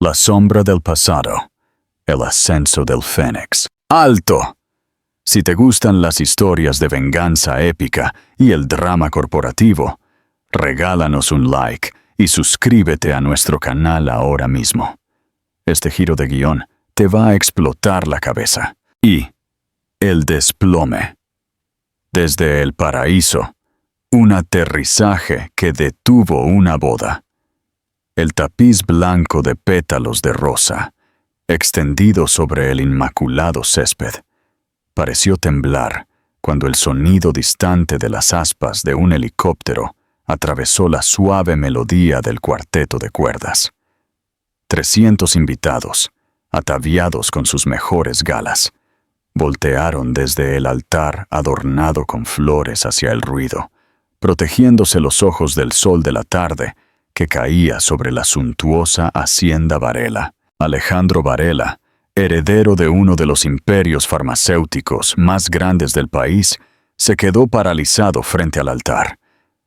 La sombra del pasado. El ascenso del Fénix. ¡Alto! Si te gustan las historias de venganza épica y el drama corporativo, regálanos un like y suscríbete a nuestro canal ahora mismo. Este giro de guión te va a explotar la cabeza. Y el desplome. Desde el paraíso, un aterrizaje que detuvo una boda. El tapiz blanco de pétalos de rosa, extendido sobre el inmaculado césped, pareció temblar cuando el sonido distante de las aspas de un helicóptero atravesó la suave melodía del cuarteto de cuerdas. 300 invitados, ataviados con sus mejores galas, voltearon desde el altar adornado con flores hacia el ruido, protegiéndose los ojos del sol de la tarde que caía sobre la suntuosa hacienda Varela. Alejandro Varela, heredero de uno de los imperios farmacéuticos más grandes del país, se quedó paralizado frente al altar.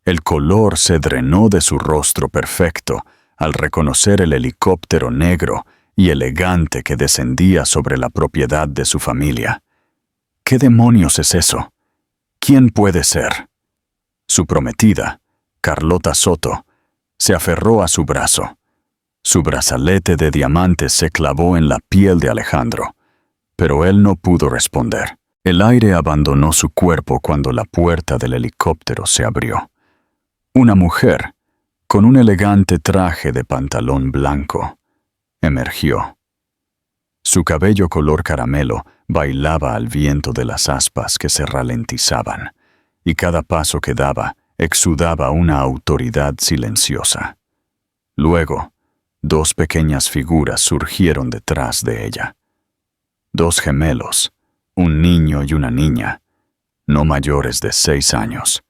El color se drenó de su rostro perfecto al reconocer el helicóptero negro y elegante que descendía sobre la propiedad de su familia. ¿Qué demonios es eso? ¿Quién puede ser? Su prometida, Carlota Soto, se aferró a su brazo. Su brazalete de diamantes se clavó en la piel de Alejandro, pero él no pudo responder. El aire abandonó su cuerpo cuando la puerta del helicóptero se abrió. Una mujer, con un elegante traje de pantalón blanco, emergió. Su cabello color caramelo bailaba al viento de las aspas que se ralentizaban, y cada paso que daba exudaba una autoridad silenciosa. Luego, 2 pequeñas figuras surgieron detrás de ella. 2 gemelos, un niño y una niña, no mayores de 6 años.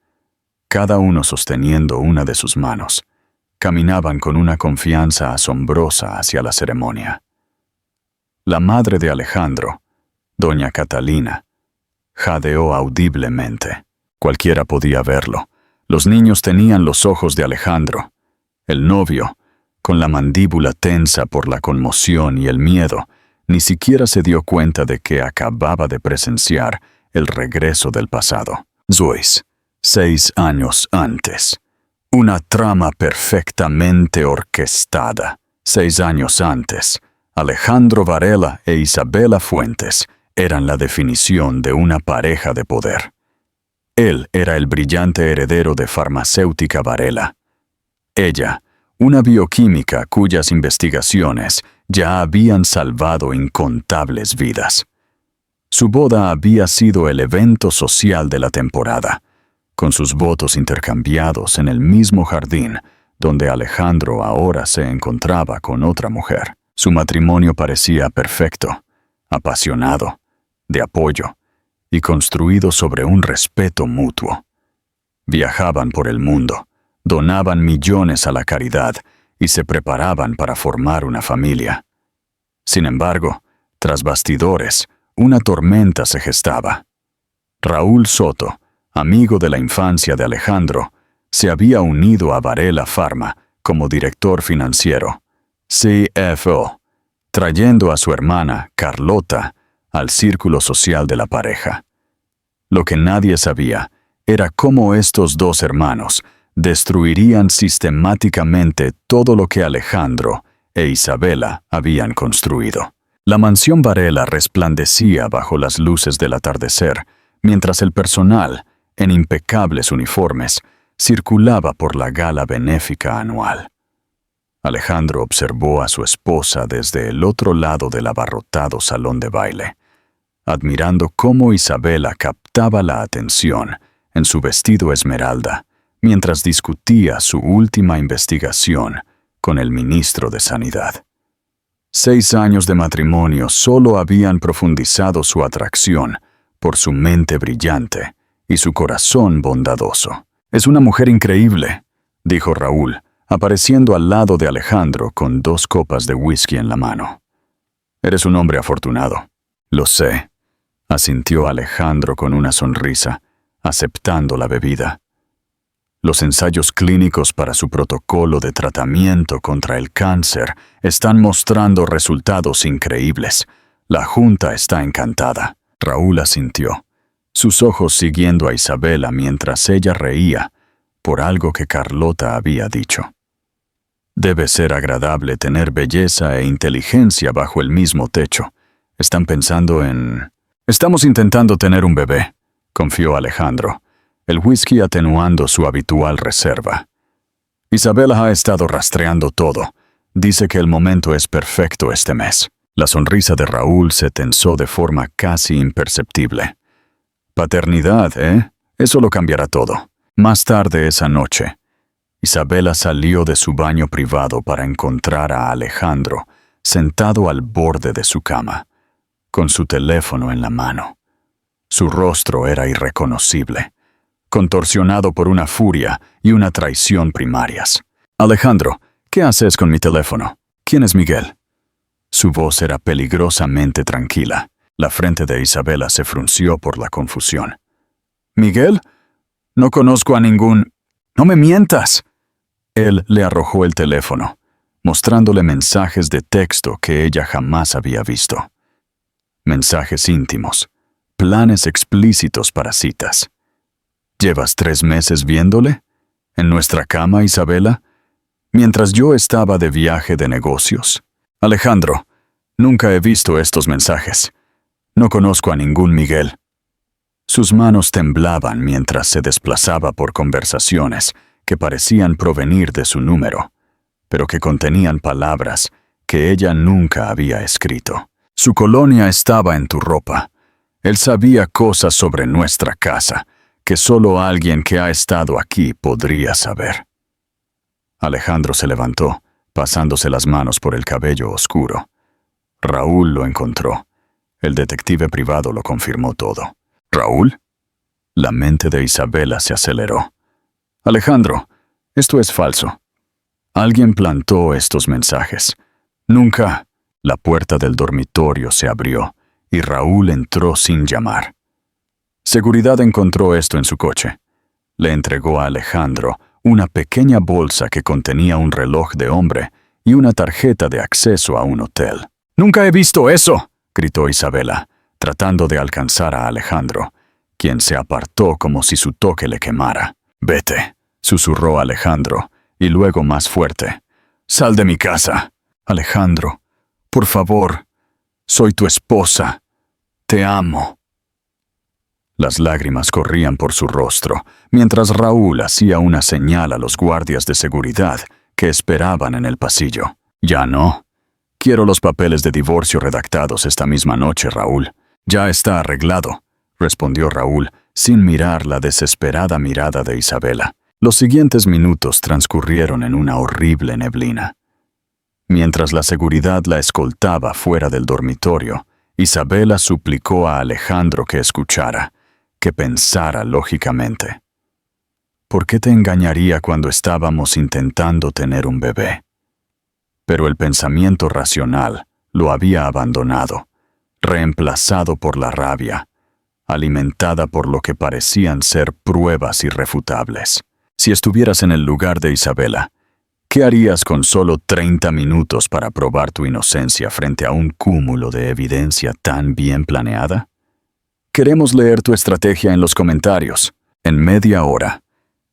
Cada uno sosteniendo una de sus manos, caminaban con una confianza asombrosa hacia la ceremonia. La madre de Alejandro, doña Catalina, jadeó audiblemente. Cualquiera podía verlo. Los niños tenían los ojos de Alejandro. El novio, con la mandíbula tensa por la conmoción y el miedo, ni siquiera se dio cuenta de que acababa de presenciar el regreso del pasado. Zois, 6 años antes. Una trama perfectamente orquestada. 6 años antes, Alejandro Varela e Isabela Fuentes eran la definición de una pareja de poder. Él era el brillante heredero de Farmacéutica Varela. Ella, una bioquímica cuyas investigaciones ya habían salvado incontables vidas. Su boda había sido el evento social de la temporada, con sus votos intercambiados en el mismo jardín donde Alejandro ahora se encontraba con otra mujer. Su matrimonio parecía perfecto, apasionado, de apoyo, y construido sobre un respeto mutuo. Viajaban por el mundo, donaban millones a la caridad y se preparaban para formar una familia. Sin embargo, tras bastidores, una tormenta se gestaba. Raúl Soto, amigo de la infancia de Alejandro, se había unido a Varela Pharma como director financiero, CFO, trayendo a su hermana, Carlota, al círculo social de la pareja. Lo que nadie sabía era cómo estos 2 hermanos destruirían sistemáticamente todo lo que Alejandro e Isabela habían construido. La mansión Varela resplandecía bajo las luces del atardecer, mientras el personal, en impecables uniformes, circulaba por la gala benéfica anual. Alejandro observó a su esposa desde el otro lado del abarrotado salón de baile, admirando cómo Isabela captaba la atención en su vestido esmeralda, mientras discutía su última investigación con el ministro de Sanidad. 6 años de matrimonio solo habían profundizado su atracción por su mente brillante y su corazón bondadoso. «Es una mujer increíble», dijo Raúl, apareciendo al lado de Alejandro con 2 copas de whisky en la mano. «Eres un hombre afortunado». «Lo sé», asintió Alejandro con una sonrisa, aceptando la bebida. Los ensayos clínicos para su protocolo de tratamiento contra el cáncer están mostrando resultados increíbles. La junta está encantada. Raúl asintió, sus ojos siguiendo a Isabela mientras ella reía por algo que Carlota había dicho. Debe ser agradable tener belleza e inteligencia bajo el mismo techo. Están pensando en... Estamos intentando tener un bebé, confió Alejandro, el whisky atenuando su habitual reserva. Isabela ha estado rastreando todo. Dice que el momento es perfecto este mes. La sonrisa de Raúl se tensó de forma casi imperceptible. Paternidad, ¿eh? Eso lo cambiará todo. Más tarde esa noche, Isabela salió de su baño privado para encontrar a Alejandro sentado al borde de su cama, con su teléfono en la mano. Su rostro era irreconocible, contorsionado por una furia y una traición primarias. «Alejandro, ¿qué haces con mi teléfono? ¿Quién es Miguel?» Su voz era peligrosamente tranquila. La frente de Isabela se frunció por la confusión. «¿Miguel? No conozco a ningún... ¡No me mientas!» Él le arrojó el teléfono, mostrándole mensajes de texto que ella jamás había visto. Mensajes íntimos, planes explícitos para citas. «¿Llevas 3 meses viéndole? ¿En nuestra cama, Isabela? Mientras yo estaba de viaje de negocios. Alejandro, nunca he visto estos mensajes. No conozco a ningún Miguel». Sus manos temblaban mientras se desplazaba por conversaciones que parecían provenir de su número, pero que contenían palabras que ella nunca había escrito. «Su colonia estaba en tu ropa. Él sabía cosas sobre nuestra casa que solo alguien que ha estado aquí podría saber». Alejandro se levantó, pasándose las manos por el cabello oscuro. Raúl lo encontró. El detective privado lo confirmó todo. «¿Raúl?» La mente de Isabela se aceleró. «Alejandro, esto es falso. Alguien plantó estos mensajes. Nunca...» La puerta del dormitorio se abrió y Raúl entró sin llamar. Seguridad encontró esto en su coche. Le entregó a Alejandro una pequeña bolsa que contenía un reloj de hombre y una tarjeta de acceso a un hotel. «¡Nunca he visto eso!», gritó Isabela, tratando de alcanzar a Alejandro, quien se apartó como si su toque le quemara. «Vete», susurró Alejandro, y luego más fuerte. «Sal de mi casa. Alejandro, por favor, soy tu esposa. Te amo». Las lágrimas corrían por su rostro, mientras Raúl hacía una señal a los guardias de seguridad que esperaban en el pasillo. «Ya no. Quiero los papeles de divorcio redactados esta misma noche, Raúl». «Ya está arreglado», respondió Raúl, sin mirar la desesperada mirada de Isabela. Los siguientes minutos transcurrieron en una horrible neblina. Mientras la seguridad la escoltaba fuera del dormitorio, Isabela suplicó a Alejandro que escuchara, que pensara lógicamente. ¿Por qué te engañaría cuando estábamos intentando tener un bebé? Pero el pensamiento racional lo había abandonado, reemplazado por la rabia, alimentada por lo que parecían ser pruebas irrefutables. Si estuvieras en el lugar de Isabela, ¿qué harías con solo 30 minutos para probar tu inocencia frente a un cúmulo de evidencia tan bien planeada? Queremos leer tu estrategia en los comentarios. En media hora,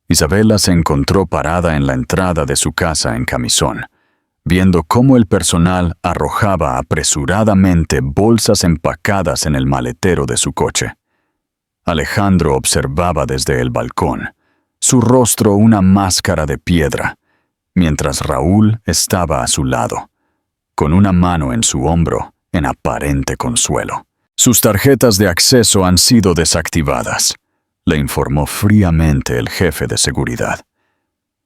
Isabela se encontró parada en la entrada de su casa en camisón, viendo cómo el personal arrojaba apresuradamente bolsas empacadas en el maletero de su coche. Alejandro observaba desde el balcón, su rostro una máscara de piedra, mientras Raúl estaba a su lado, con una mano en su hombro en aparente consuelo. «Sus tarjetas de acceso han sido desactivadas», le informó fríamente el jefe de seguridad.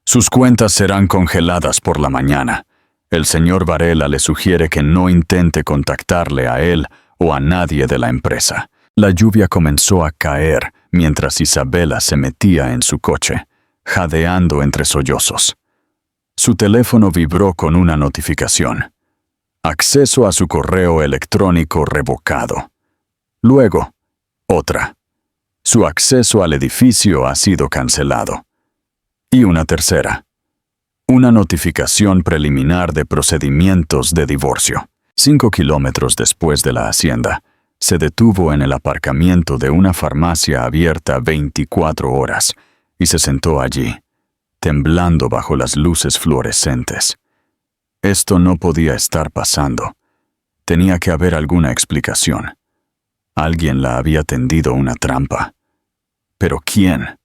«Sus cuentas serán congeladas por la mañana. El señor Varela le sugiere que no intente contactarle a él o a nadie de la empresa». La lluvia comenzó a caer mientras Isabela se metía en su coche, jadeando entre sollozos. Su teléfono vibró con una notificación. Acceso a su correo electrónico revocado. Luego, otra. Su acceso al edificio ha sido cancelado. Y una tercera. Una notificación preliminar de procedimientos de divorcio. 5 kilómetros después de la hacienda, se detuvo en el aparcamiento de una farmacia abierta 24 horas y se sentó allí, temblando bajo las luces fluorescentes. Esto no podía estar pasando. Tenía que haber alguna explicación. Alguien la había tendido una trampa. ¿Pero quién?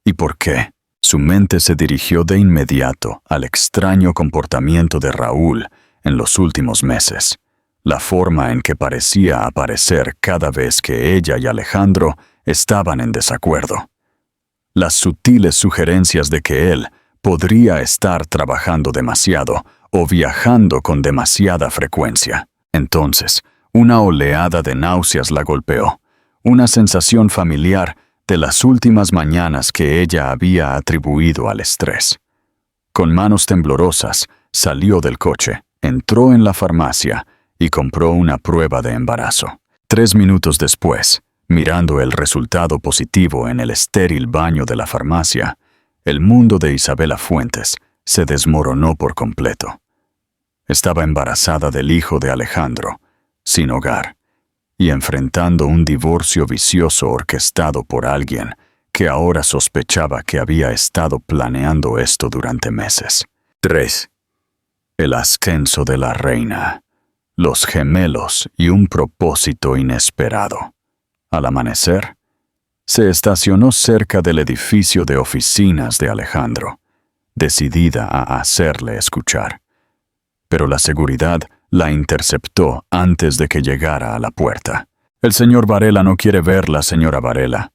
¿Y por qué? Su mente se dirigió de inmediato al extraño comportamiento de Raúl en los últimos meses, la forma en que parecía aparecer cada vez que ella y Alejandro estaban en desacuerdo, las sutiles sugerencias de que él podría estar trabajando demasiado o viajando con demasiada frecuencia. Entonces, una oleada de náuseas la golpeó, una sensación familiar de las últimas mañanas que ella había atribuido al estrés. Con manos temblorosas, salió del coche, entró en la farmacia y compró una prueba de embarazo. 3 minutos después, mirando el resultado positivo en el estéril baño de la farmacia, el mundo de Isabela Fuentes se desmoronó por completo. Estaba embarazada del hijo de Alejandro, sin hogar, y enfrentando un divorcio vicioso orquestado por alguien que ahora sospechaba que había estado planeando esto durante meses. 3. El ascenso de la reina, los gemelos y un propósito inesperado. Al amanecer, se estacionó cerca del edificio de oficinas de Alejandro, decidida a hacerle escuchar. Pero la seguridad la interceptó antes de que llegara a la puerta. «El señor Varela no quiere verla, señora Varela»,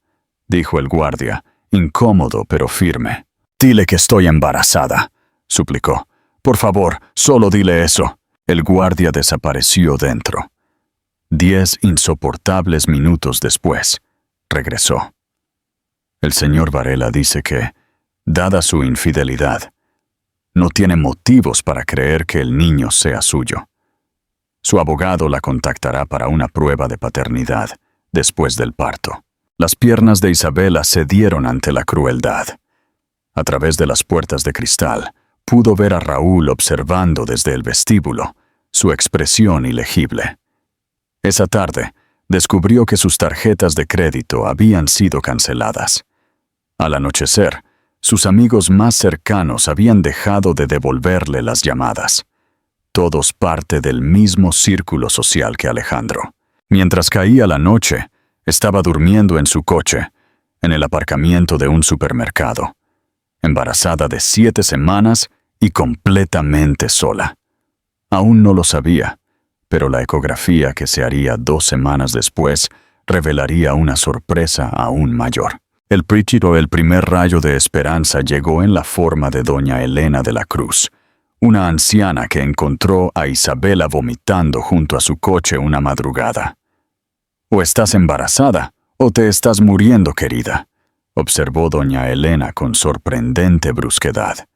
dijo el guardia, incómodo pero firme. «Dile que estoy embarazada», suplicó. «Por favor, solo dile eso». El guardia desapareció dentro. 10 insoportables minutos después, regresó. «El señor Varela dice que, dada su infidelidad, no tiene motivos para creer que el niño sea suyo. Su abogado la contactará para una prueba de paternidad después del parto». Las piernas de Isabela cedieron ante la crueldad. A través de las puertas de cristal, pudo ver a Raúl observando desde el vestíbulo, su expresión ilegible. Esa tarde, descubrió que sus tarjetas de crédito habían sido canceladas. Al anochecer, sus amigos más cercanos habían dejado de devolverle las llamadas. Todos parte del mismo círculo social que Alejandro. Mientras caía la noche, estaba durmiendo en su coche, en el aparcamiento de un supermercado, embarazada de 7 semanas y completamente sola. Aún no lo sabía, pero la ecografía que se haría 2 semanas después revelaría una sorpresa aún mayor. El primer rayo de esperanza llegó en la forma de doña Elena de la Cruz, una anciana que encontró a Isabela vomitando junto a su coche una madrugada. «O estás embarazada, o te estás muriendo, querida», observó doña Elena con sorprendente brusquedad.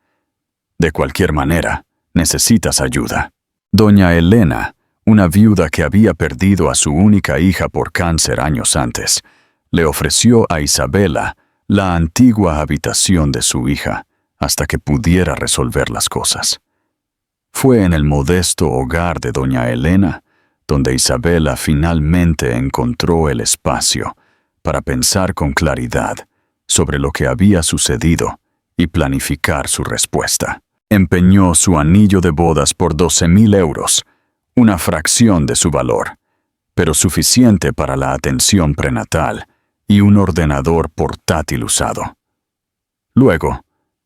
«De cualquier manera, necesitas ayuda». Doña Elena, una viuda que había perdido a su única hija por cáncer años antes, le ofreció a Isabela la antigua habitación de su hija hasta que pudiera resolver las cosas. Fue en el modesto hogar de doña Elena donde Isabela finalmente encontró el espacio para pensar con claridad sobre lo que había sucedido y planificar su respuesta. Empeñó su anillo de bodas por 12.000 euros, una fracción de su valor, pero suficiente para la atención prenatal y un ordenador portátil usado. Luego,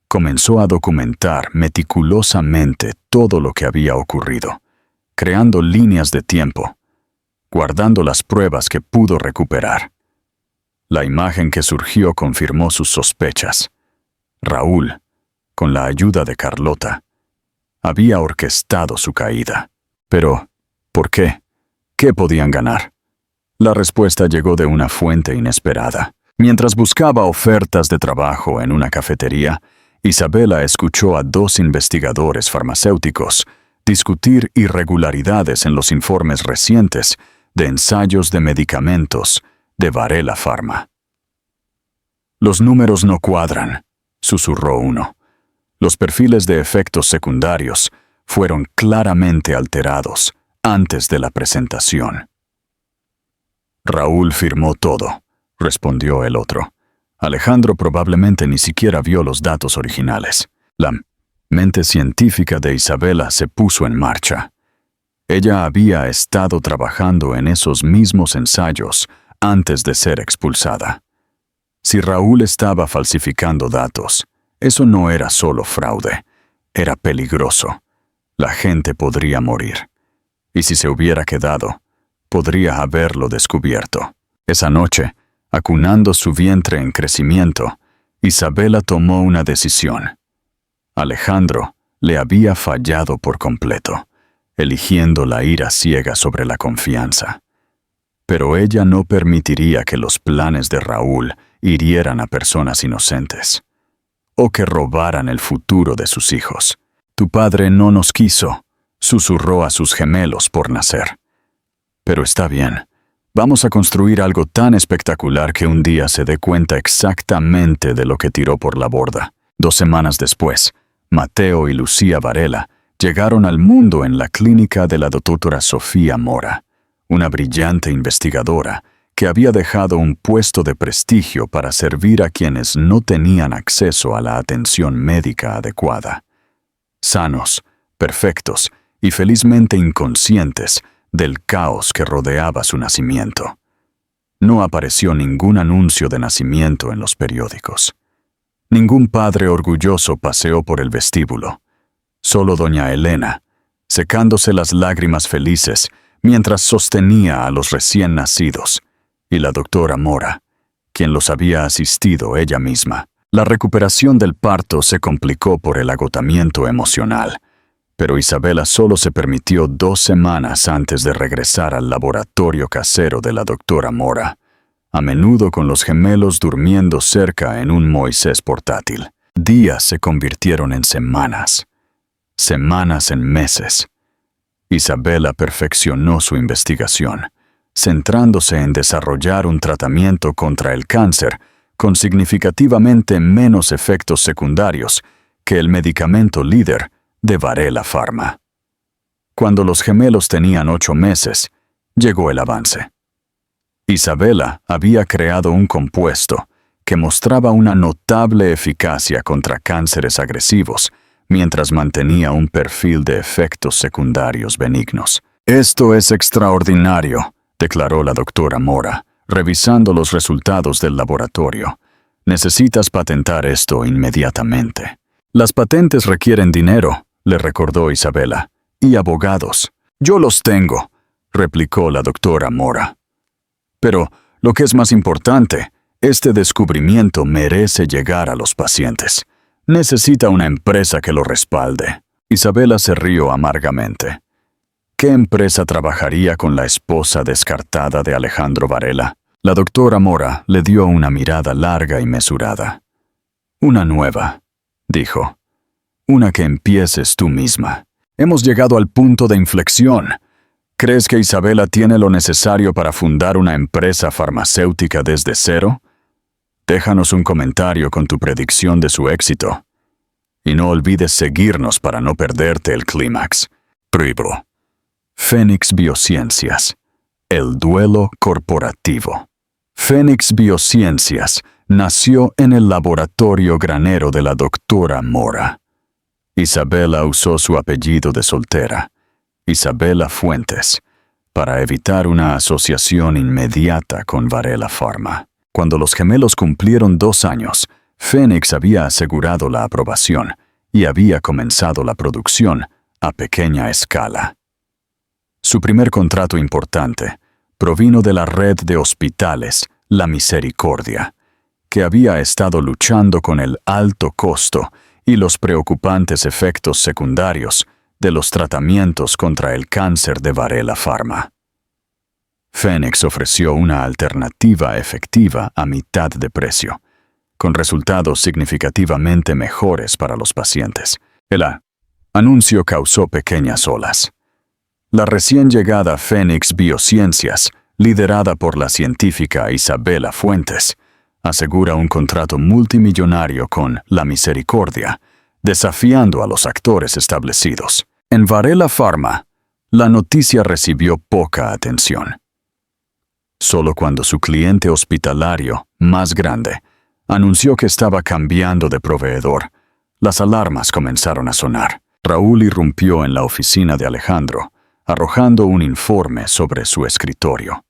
comenzó a documentar meticulosamente todo lo que había ocurrido, creando líneas de tiempo, guardando las pruebas que pudo recuperar. La imagen que surgió confirmó sus sospechas. Raúl, con la ayuda de Carlota, había orquestado su caída. Pero, ¿por qué? ¿Qué podían ganar? La respuesta llegó de una fuente inesperada. Mientras buscaba ofertas de trabajo en una cafetería, Isabela escuchó a 2 investigadores farmacéuticos discutir irregularidades en los informes recientes de ensayos de medicamentos de Varela Pharma. «Los números no cuadran», susurró uno. Los perfiles de efectos secundarios fueron claramente alterados antes de la presentación. Raúl firmó todo, respondió el otro. Alejandro probablemente ni siquiera vio los datos originales. La mente científica de Isabela se puso en marcha. Ella había estado trabajando en esos mismos ensayos antes de ser expulsada. Si Raúl estaba falsificando datos, eso no era solo fraude, era peligroso. La gente podría morir. Y si se hubiera quedado, podría haberlo descubierto. Esa noche, acunando su vientre en crecimiento, Isabela tomó una decisión. Alejandro le había fallado por completo, eligiendo la ira ciega sobre la confianza. Pero ella no permitiría que los planes de Raúl hirieran a personas inocentes, o que robaran el futuro de sus hijos. Tu padre no nos quiso, susurró a sus gemelos por nacer. Pero está bien, vamos a construir algo tan espectacular que un día se dé cuenta exactamente de lo que tiró por la borda. 2 semanas después, Mateo y Lucía Varela llegaron al mundo en la clínica de la doctora Sofía Mora, una brillante investigadora que había dejado un puesto de prestigio para servir a quienes no tenían acceso a la atención médica adecuada. Sanos, perfectos y felizmente inconscientes del caos que rodeaba su nacimiento. No apareció ningún anuncio de nacimiento en los periódicos. Ningún padre orgulloso paseó por el vestíbulo. Solo doña Elena, secándose las lágrimas felices mientras sostenía a los recién nacidos, y la doctora Mora, quien los había asistido ella misma. La recuperación del parto se complicó por el agotamiento emocional, pero Isabela solo se permitió 2 semanas antes de regresar al laboratorio casero de la doctora Mora, a menudo con los gemelos durmiendo cerca en un Moisés portátil. Días se convirtieron en semanas, semanas en meses. Isabela perfeccionó su investigación, centrándose en desarrollar un tratamiento contra el cáncer con significativamente menos efectos secundarios que el medicamento líder de Varela Pharma. Cuando los gemelos tenían 8 meses, llegó el avance. Isabela había creado un compuesto que mostraba una notable eficacia contra cánceres agresivos, mientras mantenía un perfil de efectos secundarios benignos. «Esto es extraordinario», declaró la doctora Mora, revisando los resultados del laboratorio. «Necesitas patentar esto inmediatamente». «Las patentes requieren dinero», le recordó Isabela, «y abogados». «Yo los tengo», replicó la doctora Mora. «Pero, lo que es más importante, este descubrimiento merece llegar a los pacientes. Necesita una empresa que lo respalde». Isabela se rió amargamente. ¿Qué empresa trabajaría con la esposa descartada de Alejandro Varela? La doctora Mora le dio una mirada larga y mesurada. «Una nueva», dijo. «Una que empieces tú misma. Hemos llegado al punto de inflexión. ¿Crees que Isabela tiene lo necesario para fundar una empresa farmacéutica desde cero? Déjanos un comentario con tu predicción de su éxito. Y no olvides seguirnos para no perderte el clímax». Pribro. Fénix Biociencias. El duelo corporativo. Fénix Biociencias nació en el laboratorio granero de la doctora Mora. Isabela usó su apellido de soltera, Isabela Fuentes, para evitar una asociación inmediata con Varela Pharma. Cuando los gemelos cumplieron 2 años, Fénix había asegurado la aprobación y había comenzado la producción a pequeña escala. Su primer contrato importante provino de la red de hospitales La Misericordia, que había estado luchando con el alto costo y los preocupantes efectos secundarios de los tratamientos contra el cáncer de Varela Pharma. Fénix ofreció una alternativa efectiva a mitad de precio, con resultados significativamente mejores para los pacientes. El anuncio causó pequeñas olas. La recién llegada Fénix Biociencias, liderada por la científica Isabela Fuentes, asegura un contrato multimillonario con La Misericordia, desafiando a los actores establecidos. En Varela Pharma, la noticia recibió poca atención. Solo cuando su cliente hospitalario, más grande, anunció que estaba cambiando de proveedor, las alarmas comenzaron a sonar. Raúl irrumpió en la oficina de Alejandro, arrojando un informe sobre su escritorio.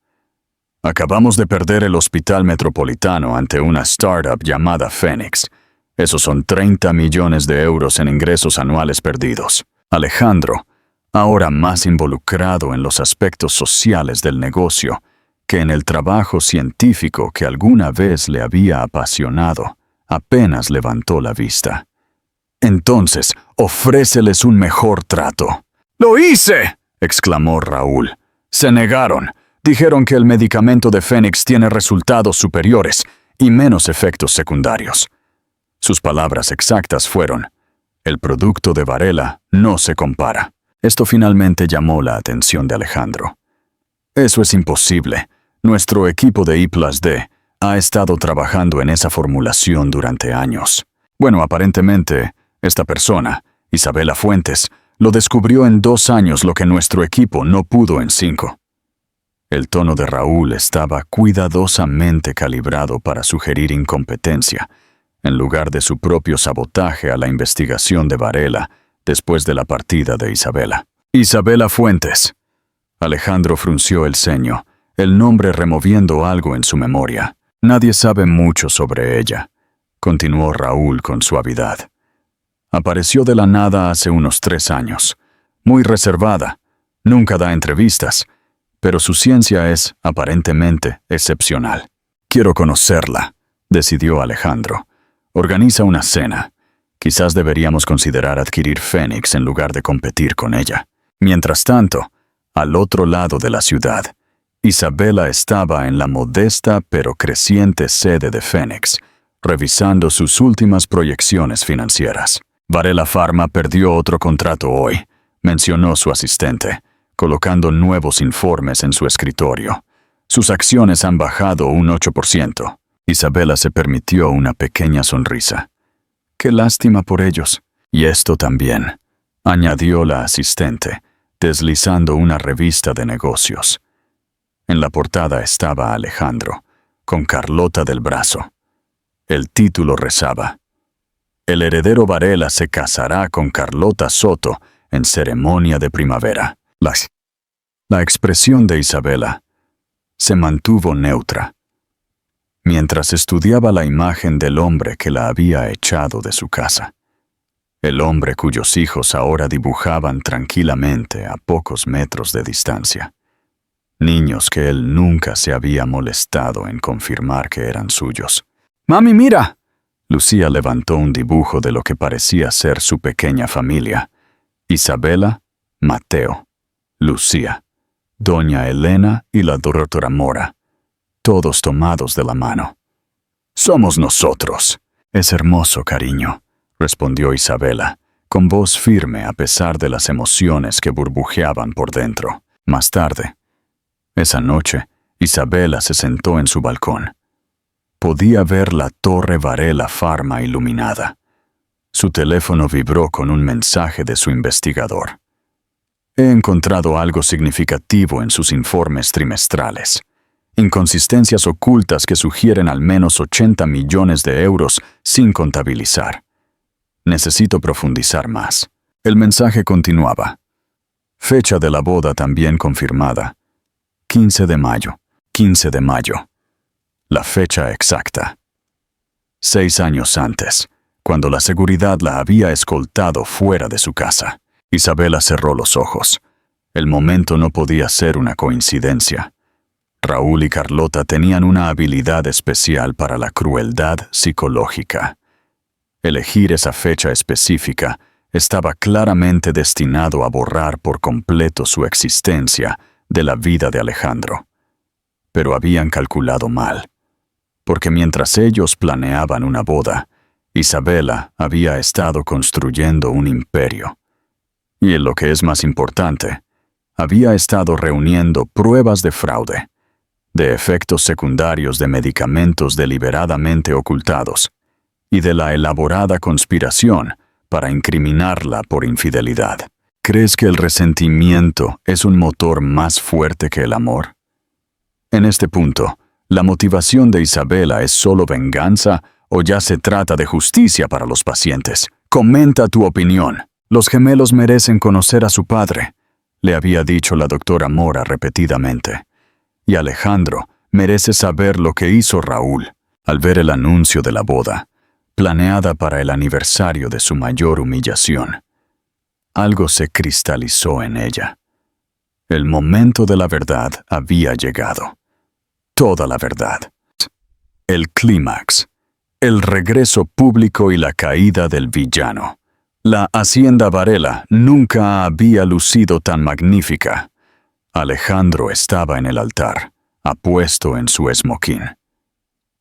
Acabamos de perder el Hospital Metropolitano ante una startup llamada Phoenix. Esos son 30 millones de euros en ingresos anuales perdidos. Alejandro, ahora más involucrado en los aspectos sociales del negocio que en el trabajo científico que alguna vez le había apasionado, apenas levantó la vista. Entonces, ofréceles un mejor trato. ¡Lo hice!, exclamó Raúl. Se negaron. Dijeron que el medicamento de Phoenix tiene resultados superiores y menos efectos secundarios. Sus palabras exactas fueron: el producto de Varela no se compara. Esto finalmente llamó la atención de Alejandro. Eso es imposible. Nuestro equipo de I+D ha estado trabajando en esa formulación durante años. Bueno, aparentemente, esta persona, Isabela Fuentes, lo descubrió en 2 años lo que nuestro equipo no pudo en 5. El tono de Raúl estaba cuidadosamente calibrado para sugerir incompetencia, en lugar de su propio sabotaje a la investigación de Varela después de la partida de Isabela. Isabela Fuentes. Alejandro frunció el ceño, el nombre removiendo algo en su memoria. Nadie sabe mucho sobre ella, continuó Raúl con suavidad. Apareció de la nada hace unos 3 años, muy reservada, nunca da entrevistas, pero su ciencia es, aparentemente, excepcional. Quiero conocerla, decidió Alejandro. Organiza una cena. Quizás deberíamos considerar adquirir Phoenix en lugar de competir con ella. Mientras tanto, al otro lado de la ciudad, Isabela estaba en la modesta pero creciente sede de Phoenix, revisando sus últimas proyecciones financieras. Varela Pharma perdió otro contrato hoy, mencionó su asistente, colocando nuevos informes en su escritorio. Sus acciones han bajado un 8%. Isabela se permitió una pequeña sonrisa. Qué lástima por ellos. Y esto también, añadió la asistente, deslizando una revista de negocios. En la portada estaba Alejandro, con Carlota del brazo. El título rezaba: El heredero Varela se casará con Carlota Soto en ceremonia de primavera. La expresión de Isabela se mantuvo neutra, mientras estudiaba la imagen del hombre que la había echado de su casa. El hombre cuyos hijos ahora dibujaban tranquilamente a pocos metros de distancia. Niños que él nunca se había molestado en confirmar que eran suyos. ¡Mami, mira! Lucía levantó un dibujo de lo que parecía ser su pequeña familia. Isabela, Mateo, Lucía, doña Elena y la doctora Mora, todos tomados de la mano. «Somos nosotros». «Es hermoso, cariño», respondió Isabela, con voz firme a pesar de las emociones que burbujeaban por dentro. Más tarde, esa noche, Isabela se sentó en su balcón. Podía ver la Torre Varela Pharma iluminada. Su teléfono vibró con un mensaje de su investigador. He encontrado algo significativo en sus informes trimestrales. Inconsistencias ocultas que sugieren al menos 80 millones de euros sin contabilizar. Necesito profundizar más. El mensaje continuaba. Fecha de la boda también confirmada. 15 de mayo. 15 de mayo. La fecha exacta. 6 años antes, cuando la seguridad la había escoltado fuera de su casa. Isabela cerró los ojos. El momento no podía ser una coincidencia. Raúl y Carlota tenían una habilidad especial para la crueldad psicológica. Elegir esa fecha específica estaba claramente destinado a borrar por completo su existencia de la vida de Alejandro. Pero habían calculado mal, porque mientras ellos planeaban una boda, Isabela había estado construyendo un imperio. Y en lo que es más importante, había estado reuniendo pruebas de fraude, de efectos secundarios de medicamentos deliberadamente ocultados y de la elaborada conspiración para incriminarla por infidelidad. ¿Crees que el resentimiento es un motor más fuerte que el amor? En este punto, ¿la motivación de Isabela es solo venganza o ya se trata de justicia para los pacientes? Comenta tu opinión. Los gemelos merecen conocer a su padre, le había dicho la doctora Mora repetidamente. Y Alejandro merece saber lo que hizo Raúl al ver el anuncio de la boda, planeada para el aniversario de su mayor humillación. Algo se cristalizó en ella. El momento de la verdad había llegado. Toda la verdad. El clímax. El regreso público y la caída del villano. La hacienda Varela nunca había lucido tan magnífica. Alejandro estaba en el altar, apuesto en su esmoquín.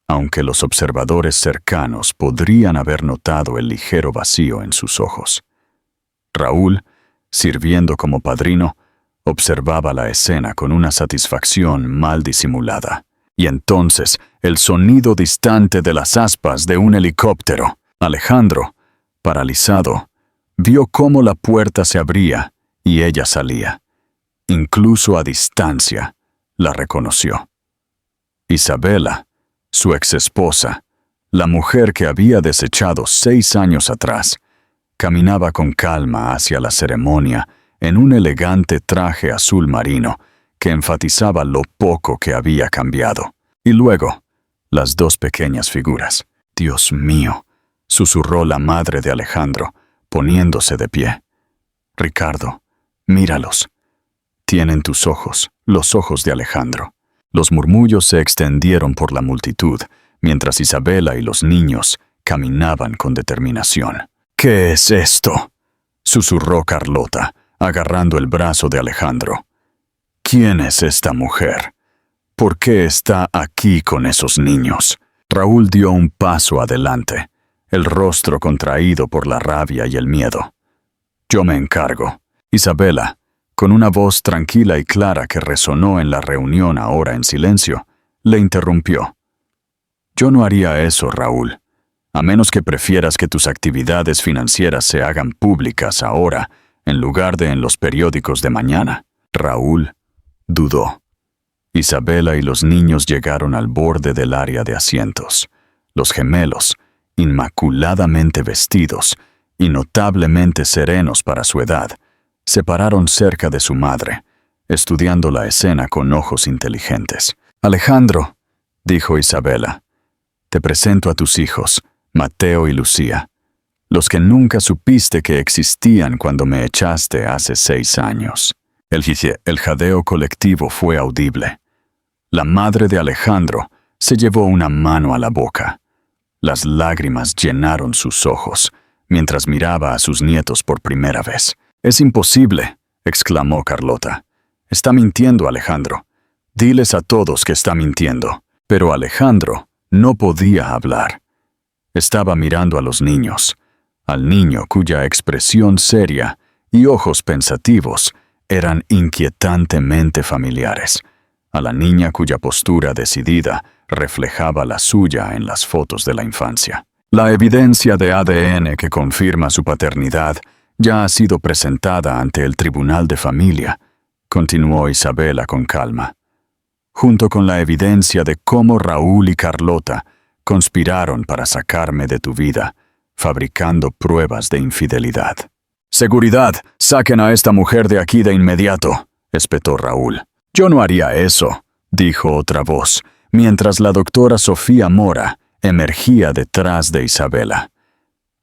Aunque los observadores cercanos podrían haber notado el ligero vacío en sus ojos. Raúl, sirviendo como padrino, observaba la escena con una satisfacción mal disimulada. Y entonces, el sonido distante de las aspas de un helicóptero. Alejandro, paralizado, vio cómo la puerta se abría y ella salía. Incluso a distancia, la reconoció. Isabela, su exesposa, la mujer que había desechado 6 años atrás, caminaba con calma hacia la ceremonia en un elegante traje azul marino que enfatizaba lo poco que había cambiado. Y luego, las 2 pequeñas figuras. «Dios mío», susurró la madre de Alejandro, poniéndose de pie. «Ricardo, míralos. Tienen tus ojos, los ojos de Alejandro». Los murmullos se extendieron por la multitud, mientras Isabela y los niños caminaban con determinación. «¿Qué es esto?», susurró Carlota, agarrando el brazo de Alejandro. «¿Quién es esta mujer? ¿Por qué está aquí con esos niños?». Raúl dio un paso adelante, el rostro contraído por la rabia y el miedo. «Yo me encargo». Isabela, con una voz tranquila y clara que resonó en la reunión ahora en silencio, le interrumpió. «Yo no haría eso, Raúl, a menos que prefieras que tus actividades financieras se hagan públicas ahora, en lugar de en los periódicos de mañana». Raúl dudó. Isabela y los niños llegaron al borde del área de asientos. Los gemelos, inmaculadamente vestidos y notablemente serenos para su edad, se pararon cerca de su madre, estudiando la escena con ojos inteligentes. «Alejandro», dijo Isabela, «te presento a tus hijos, Mateo y Lucía, los que nunca supiste que existían cuando me echaste hace 6 años». El jadeo colectivo fue audible. La madre de Alejandro se llevó una mano a la boca. Las lágrimas llenaron sus ojos, mientras miraba a sus nietos por primera vez. «Es imposible», exclamó Carlota. «Está mintiendo, Alejandro. Diles a todos que está mintiendo». Pero Alejandro no podía hablar. Estaba mirando a los niños, al niño cuya expresión seria y ojos pensativos eran inquietantemente familiares, a la niña cuya postura decidida reflejaba la suya en las fotos de la infancia. «La evidencia de ADN que confirma su paternidad ya ha sido presentada ante el Tribunal de Familia», continuó Isabela con calma, «junto con la evidencia de cómo Raúl y Carlota conspiraron para sacarme de tu vida, fabricando pruebas de infidelidad». «Seguridad, saquen a esta mujer de aquí de inmediato», espetó Raúl. «Yo no haría eso», dijo otra voz, mientras la doctora Sofía Mora emergía detrás de Isabela.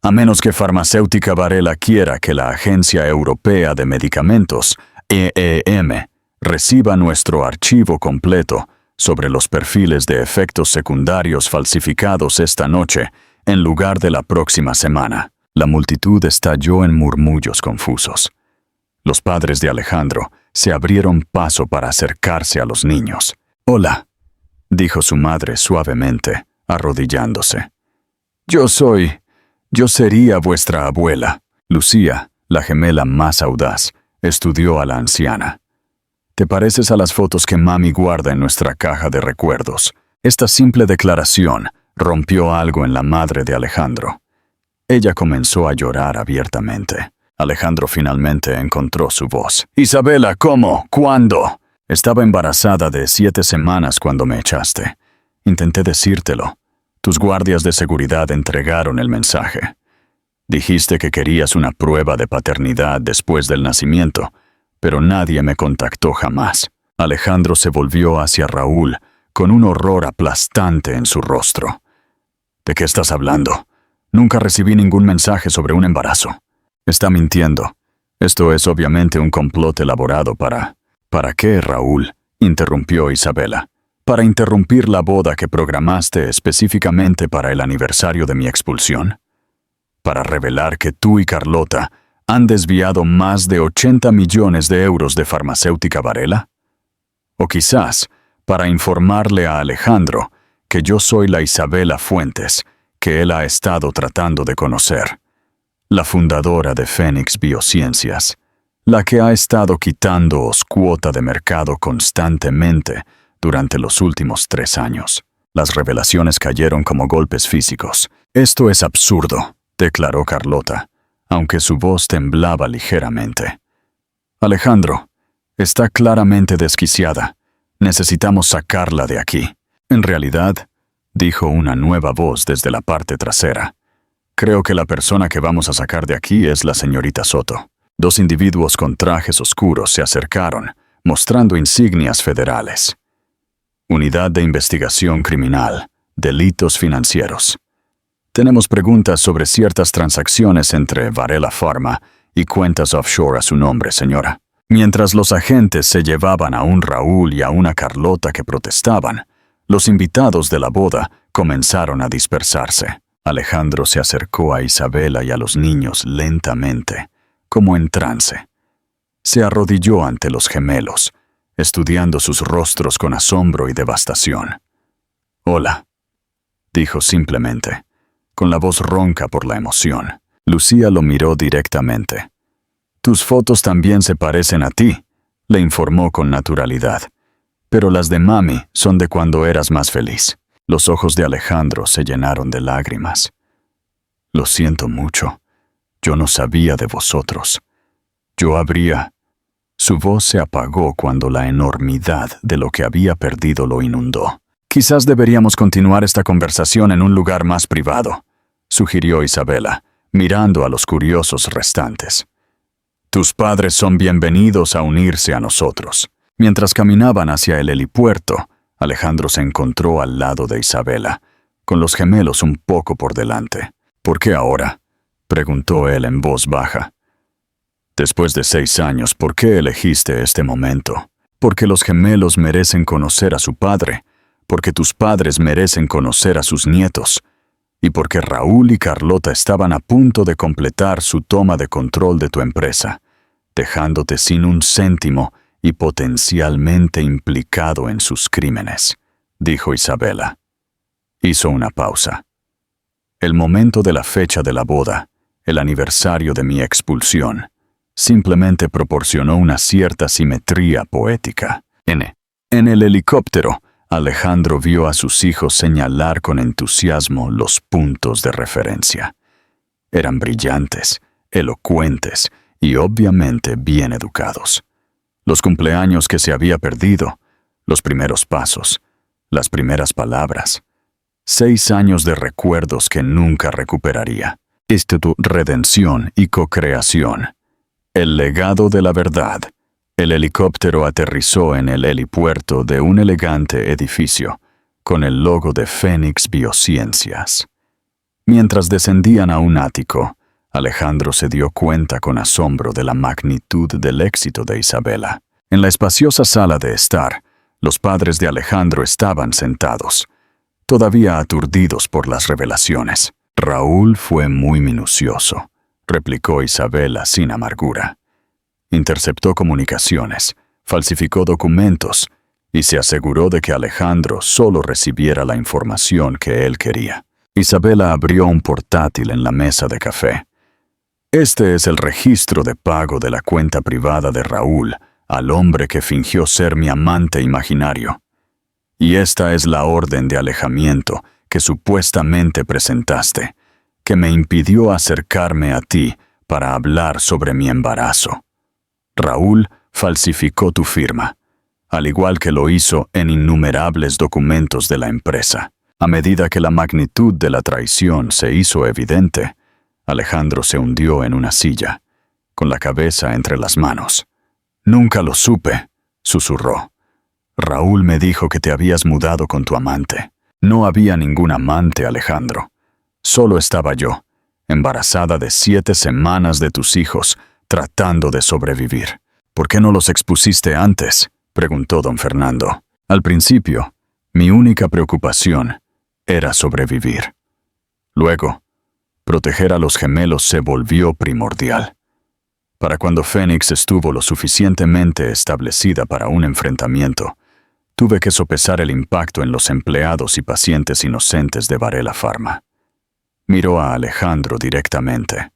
«A menos que Farmacéutica Varela quiera que la Agencia Europea de Medicamentos, EEM, reciba nuestro archivo completo sobre los perfiles de efectos secundarios falsificados esta noche, en lugar de la próxima semana». La multitud estalló en murmullos confusos. Los padres de Alejandro se abrieron paso para acercarse a los niños. «Hola», dijo su madre suavemente, arrodillándose. Yo sería vuestra abuela». Lucía, la gemela más audaz, estudió a la anciana. Te pareces a las fotos que mami guarda en nuestra caja de recuerdos. Esta simple declaración rompió algo en la madre de Alejandro. Ella comenzó a llorar abiertamente. Alejandro finalmente encontró su voz. «Isabela, ¿cómo? ¿Cuándo?» «Estaba embarazada de 7 semanas cuando me echaste. Intenté decírtelo. Tus guardias de seguridad entregaron el mensaje. Dijiste que querías una prueba de paternidad después del nacimiento, pero nadie me contactó jamás». Alejandro se volvió hacia Raúl con un horror aplastante en su rostro. «¿De qué estás hablando? Nunca recibí ningún mensaje sobre un embarazo». «Está mintiendo. Esto es obviamente un complot elaborado para...» «¿Para qué, Raúl?», interrumpió Isabela. «¿Para interrumpir la boda que programaste específicamente para el aniversario de mi expulsión? ¿Para revelar que tú y Carlota han desviado más de 80 millones de euros de farmacéutica Varela? ¿O quizás para informarle a Alejandro que yo soy la Isabela Fuentes que él ha estado tratando de conocer, la fundadora de Fénix Biociencias, la que ha estado quitándoos cuota de mercado constantemente durante los últimos 3 años? Las revelaciones cayeron como golpes físicos. «Esto es absurdo», declaró Carlota, aunque su voz temblaba ligeramente. «Alejandro, está claramente desquiciada. Necesitamos sacarla de aquí». «En realidad», dijo una nueva voz desde la parte trasera, «creo que la persona que vamos a sacar de aquí es la señorita Soto». 2 individuos con trajes oscuros se acercaron, mostrando insignias federales. «Unidad de Investigación Criminal, Delitos Financieros. Tenemos preguntas sobre ciertas transacciones entre Varela Pharma y cuentas offshore a su nombre, señora». Mientras los agentes se llevaban a un Raúl y a una Carlota que protestaban, los invitados de la boda comenzaron a dispersarse. Alejandro se acercó a Isabela y a los niños lentamente, como en trance. Se arrodilló ante los gemelos, estudiando sus rostros con asombro y devastación. «Hola», dijo simplemente, con la voz ronca por la emoción. Lucía lo miró directamente. «Tus fotos también se parecen a ti», le informó con naturalidad. «Pero las de mami son de cuando eras más feliz». Los ojos de Alejandro se llenaron de lágrimas. «Lo siento mucho. Yo no sabía de vosotros. Yo habría...». Su voz se apagó cuando la enormidad de lo que había perdido lo inundó. «Quizás deberíamos continuar esta conversación en un lugar más privado», sugirió Isabela, mirando a los curiosos restantes. «Tus padres son bienvenidos a unirse a nosotros». Mientras caminaban hacia el helipuerto, Alejandro se encontró al lado de Isabela, con los gemelos un poco por delante. «¿Por qué ahora?», preguntó él en voz baja. «Después de 6 años, ¿por qué elegiste este momento? Porque los gemelos merecen conocer a su padre, porque tus padres merecen conocer a sus nietos, y porque Raúl y Carlota estaban a punto de completar su toma de control de tu empresa, dejándote sin un céntimo y potencialmente implicado en sus crímenes», dijo Isabela. Hizo una pausa. «El momento de la fecha de la boda, el aniversario de mi expulsión, simplemente proporcionó una cierta simetría poética. En el helicóptero, Alejandro vio a sus hijos señalar con entusiasmo los puntos de referencia. Eran brillantes, elocuentes y obviamente bien educados. Los cumpleaños que se había perdido, los primeros pasos, las primeras palabras. 6 años de recuerdos que nunca recuperaría. Tu redención y co-creación. El legado de la verdad. El helicóptero aterrizó en el helipuerto de un elegante edificio, con el logo de Fénix Biociencias. Mientras descendían a un ático, Alejandro se dio cuenta con asombro de la magnitud del éxito de Isabela. En la espaciosa sala de estar, los padres de Alejandro estaban sentados, todavía aturdidos por las revelaciones. «Raúl fue muy minucioso», replicó Isabela sin amargura. «Interceptó comunicaciones, falsificó documentos y se aseguró de que Alejandro solo recibiera la información que él quería». Isabela abrió un portátil en la mesa de café. «Este es el registro de pago de la cuenta privada de Raúl al hombre que fingió ser mi amante imaginario. Y esta es la orden de alejamiento que supuestamente presentaste, que me impidió acercarme a ti para hablar sobre mi embarazo. Raúl falsificó tu firma, al igual que lo hizo en innumerables documentos de la empresa. A medida que la magnitud de la traición se hizo evidente, Alejandro se hundió en una silla, con la cabeza entre las manos. «Nunca lo supe», susurró. «Raúl me dijo que te habías mudado con tu amante». «No había ningún amante, Alejandro. Solo estaba yo, embarazada de 7 semanas de tus hijos, tratando de sobrevivir». «¿Por qué no los expusiste antes?», preguntó don Fernando. «Al principio, mi única preocupación era sobrevivir. Luego, proteger a los gemelos se volvió primordial. Para cuando Fénix estuvo lo suficientemente establecida para un enfrentamiento, tuve que sopesar el impacto en los empleados y pacientes inocentes de Varela Pharma». Miró a Alejandro directamente.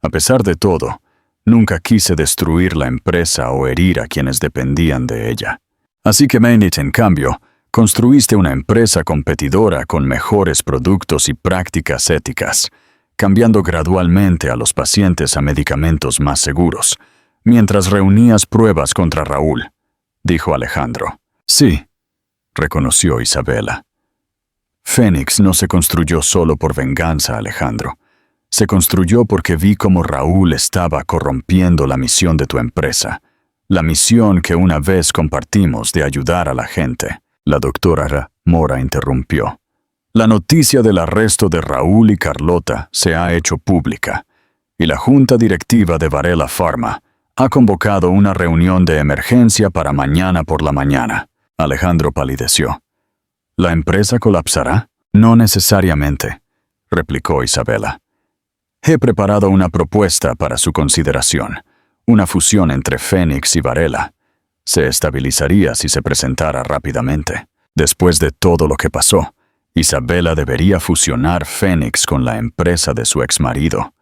«A pesar de todo, nunca quise destruir la empresa o herir a quienes dependían de ella. Así que Mainit, en cambio, construiste una empresa competidora con mejores productos y prácticas éticas, cambiando gradualmente a los pacientes a medicamentos más seguros, mientras reunías pruebas contra Raúl», dijo Alejandro. «Sí», reconoció Isabela. «Fénix no se construyó solo por venganza, Alejandro. Se construyó porque vi cómo Raúl estaba corrompiendo la misión de tu empresa, la misión que una vez compartimos de ayudar a la gente». La doctora Mora interrumpió. «La noticia del arresto de Raúl y Carlota se ha hecho pública, y la junta directiva de Varela Pharma ha convocado una reunión de emergencia para mañana por la mañana». Alejandro palideció. «¿La empresa colapsará?». «No necesariamente», replicó Isabela. «He preparado una propuesta para su consideración, una fusión entre Fénix y Varela. Se estabilizaría si se presentara rápidamente. Después de todo lo que pasó, Isabela debería fusionar Fénix con la empresa de su exmarido.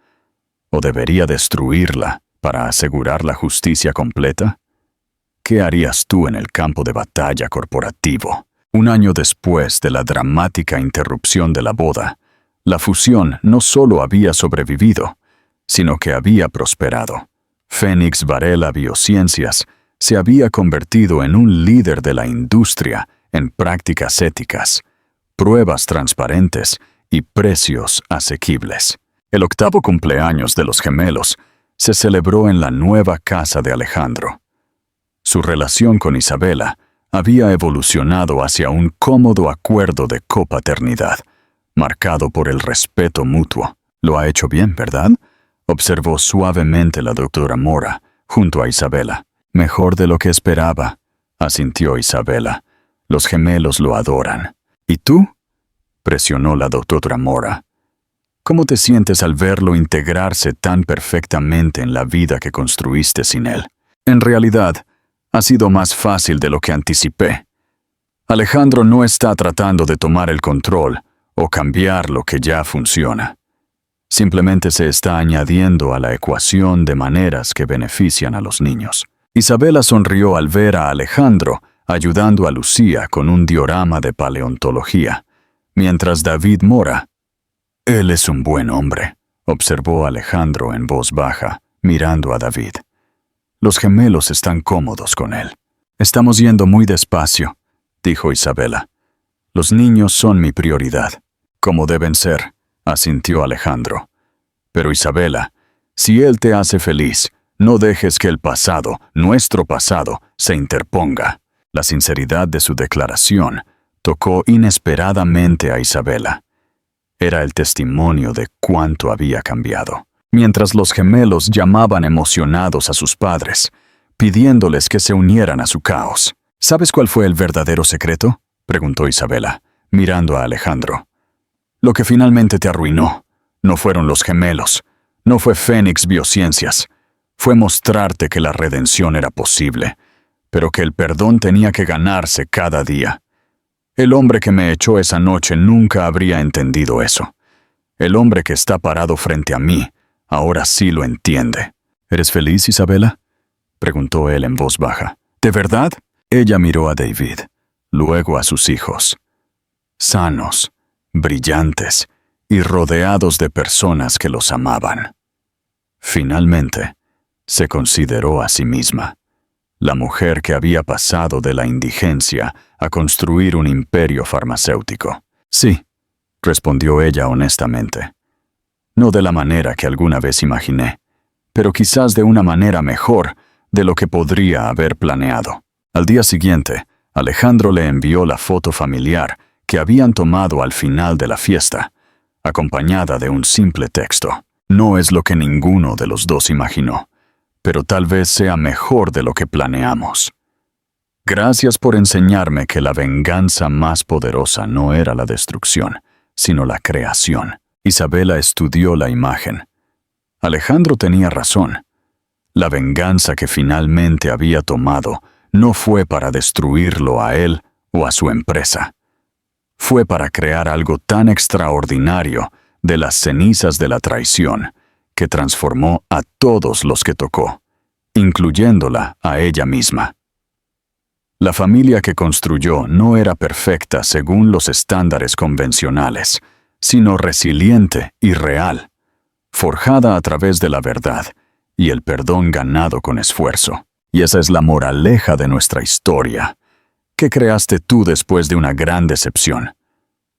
¿O debería destruirla para asegurar la justicia completa? ¿Qué harías tú en el campo de batalla corporativo?». Un año después de la dramática interrupción de la boda, la fusión no solo había sobrevivido, sino que había prosperado. Fénix Varela Biociencias se había convertido en un líder de la industria en prácticas éticas, pruebas transparentes y precios asequibles. El 8º cumpleaños de los gemelos se celebró en la nueva casa de Alejandro. Su relación con Isabela había evolucionado hacia un cómodo acuerdo de copaternidad, marcado por el respeto mutuo. «Lo ha hecho bien, ¿verdad?», observó suavemente la doctora Mora, junto a Isabela. «Mejor de lo que esperaba», asintió Isabela. «Los gemelos lo adoran». «¿Y tú?», presionó la doctora Mora. «¿Cómo te sientes al verlo integrarse tan perfectamente en la vida que construiste sin él?». «En realidad, ha sido más fácil de lo que anticipé. Alejandro no está tratando de tomar el control o cambiar lo que ya funciona. Simplemente se está añadiendo a la ecuación de maneras que benefician a los niños». Isabela sonrió al ver a Alejandro ayudando a Lucía con un diorama de paleontología, mientras David Mora. «Él es un buen hombre», observó Alejandro en voz baja, mirando a David. «Los gemelos están cómodos con él». «Estamos yendo muy despacio», dijo Isabela. «Los niños son mi prioridad». «Como deben ser», asintió Alejandro. «Pero Isabela, si él te hace feliz, no dejes que el pasado, nuestro pasado, se interponga». La sinceridad de su declaración tocó inesperadamente a Isabela. Era el testimonio de cuánto había cambiado. Mientras los gemelos llamaban emocionados a sus padres, pidiéndoles que se unieran a su caos. «¿Sabes cuál fue el verdadero secreto?», preguntó Isabela, mirando a Alejandro. «Lo que finalmente te arruinó no fueron los gemelos, no fue Fénix Biociencias. Fue mostrarte que la redención era posible, pero que el perdón tenía que ganarse cada día. El hombre que me echó esa noche nunca habría entendido eso. El hombre que está parado frente a mí ahora sí lo entiende». «¿Eres feliz, Isabela?», preguntó él en voz baja. ¿De verdad? Ella miró a David, luego a sus hijos. Sanos, brillantes y rodeados de personas que los amaban. Finalmente, se consideró a sí misma, la mujer que había pasado de la indigencia a construir un imperio farmacéutico. Sí, respondió ella honestamente. No de la manera que alguna vez imaginé, pero quizás de una manera mejor de lo que podría haber planeado. Al día siguiente, Alejandro le envió la foto familiar que habían tomado al final de la fiesta, acompañada de un simple texto. No es lo que ninguno de los dos imaginó, pero tal vez sea mejor de lo que planeamos. Gracias por enseñarme que la venganza más poderosa no era la destrucción, sino la creación. Isabela estudió la imagen. Alejandro tenía razón. La venganza que finalmente había tomado no fue para destruirlo a él o a su empresa. Fue para crear algo tan extraordinario de las cenizas de la traición que transformó a todos los que tocó, incluyéndola a ella misma. La familia que construyó no era perfecta según los estándares convencionales, sino resiliente y real, forjada a través de la verdad y el perdón ganado con esfuerzo. Y esa es la moraleja de nuestra historia. ¿Qué creaste tú después de una gran decepción?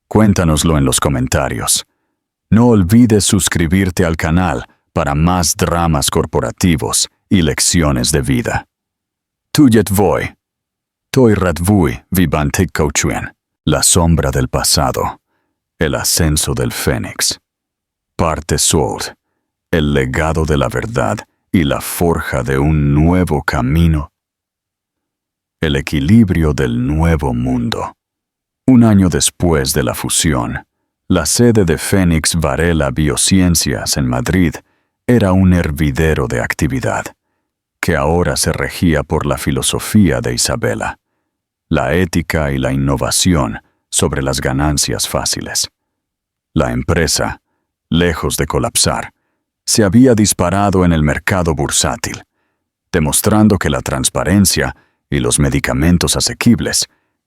Cuéntanoslo en los comentarios. No olvides suscribirte al canal para más dramas corporativos y lecciones de vida. Tujet voy. Toi radvui vibantik kauchuen. La sombra del pasado. El ascenso del Fénix. Parte Sold. El legado de la verdad y la forja de un nuevo camino. El equilibrio del nuevo mundo. Un año después de la fusión, la sede de Fénix Varela Biociencias en Madrid era un hervidero de actividad, que ahora se regía por la filosofía de Isabela, la ética y la innovación sobre las ganancias fáciles. La empresa, lejos de colapsar, se había disparado en el mercado bursátil, demostrando que la transparencia y los medicamentos asequibles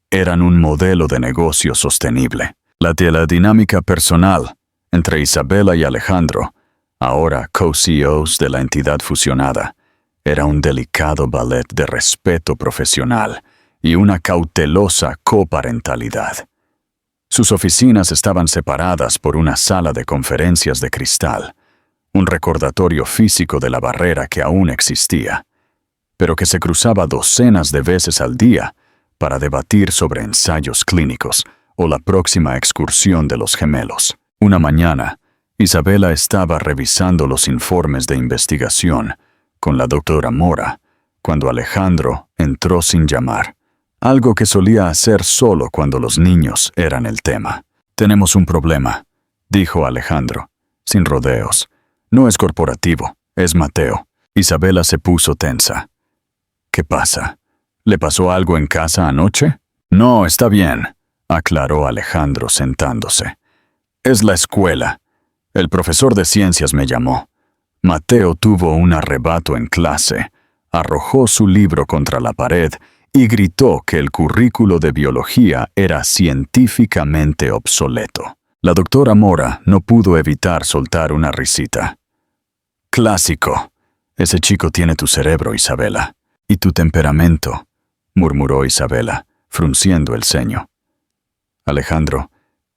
eran un modelo de negocio sostenible. La dinámica personal entre Isabela y Alejandro, ahora co-CEOs de la entidad fusionada, era un delicado ballet de respeto profesional y una cautelosa coparentalidad. Sus oficinas estaban separadas por una sala de conferencias de cristal, un recordatorio físico de la barrera que aún existía, pero que se cruzaba docenas de veces al día para debatir sobre ensayos clínicos o la próxima excursión de los gemelos. Una mañana, Isabela estaba revisando los informes de investigación con la doctora Mora, cuando Alejandro entró sin llamar, algo que solía hacer solo cuando los niños eran el tema. «Tenemos un problema», dijo Alejandro, sin rodeos. «No es corporativo, es Mateo». Isabela se puso tensa. «¿Qué pasa? ¿Le pasó algo en casa anoche?» «No, está bien», aclaró Alejandro sentándose. «Es la escuela. El profesor de ciencias me llamó. Mateo tuvo un arrebato en clase, arrojó su libro contra la pared y gritó que el currículo de biología era científicamente obsoleto». La doctora Mora no pudo evitar soltar una risita. «Clásico. Ese chico tiene tu cerebro, Isabela. Y tu temperamento», murmuró Isabela, frunciendo el ceño. «Alejandro,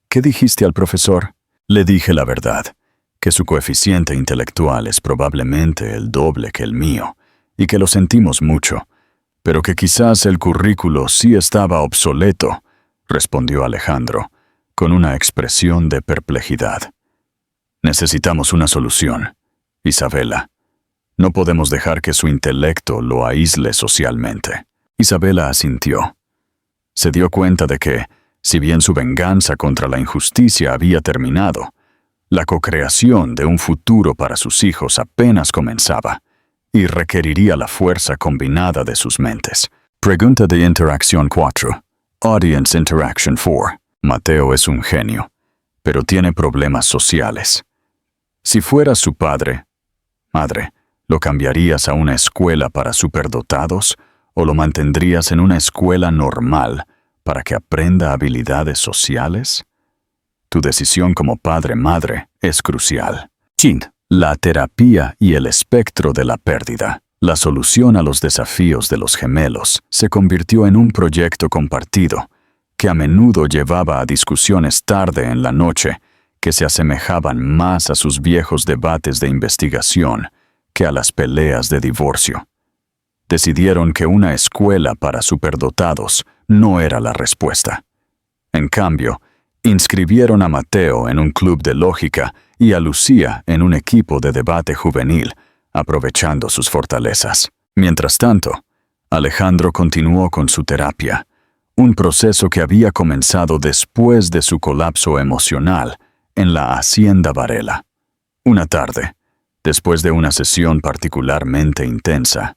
¿qué dijiste al profesor?» «Le dije la verdad, que su coeficiente intelectual es probablemente el doble que el mío, y que lo sentimos mucho, pero que quizás el currículo sí estaba obsoleto», respondió Alejandro, con una expresión de perplejidad. «Necesitamos una solución, Isabela. No podemos dejar que su intelecto lo aísle socialmente». Isabela asintió. Se dio cuenta de que, si bien su venganza contra la injusticia había terminado, la cocreación de un futuro para sus hijos apenas comenzaba y requeriría la fuerza combinada de sus mentes. Pregunta de interacción 4. Audience Interaction 4. Mateo es un genio, pero tiene problemas sociales. Si fuera su padre, madre, ¿Lo cambiarías a una escuela para superdotados o lo mantendrías en una escuela normal para que aprenda habilidades sociales? Tu decisión como padre-madre es crucial. Chin. La terapia y el espectro de la pérdida. La solución a los desafíos de los gemelos se convirtió en un proyecto compartido que a menudo llevaba a discusiones tarde en la noche que se asemejaban más a sus viejos debates de investigación que a las peleas de divorcio. Decidieron que una escuela para superdotados no era la respuesta. En cambio, inscribieron a Mateo en un club de lógica y a Lucía en un equipo de debate juvenil, aprovechando sus fortalezas. Mientras tanto, Alejandro continuó con su terapia, un proceso que había comenzado después de su colapso emocional en la Hacienda Varela. Una tarde, después de una sesión particularmente intensa,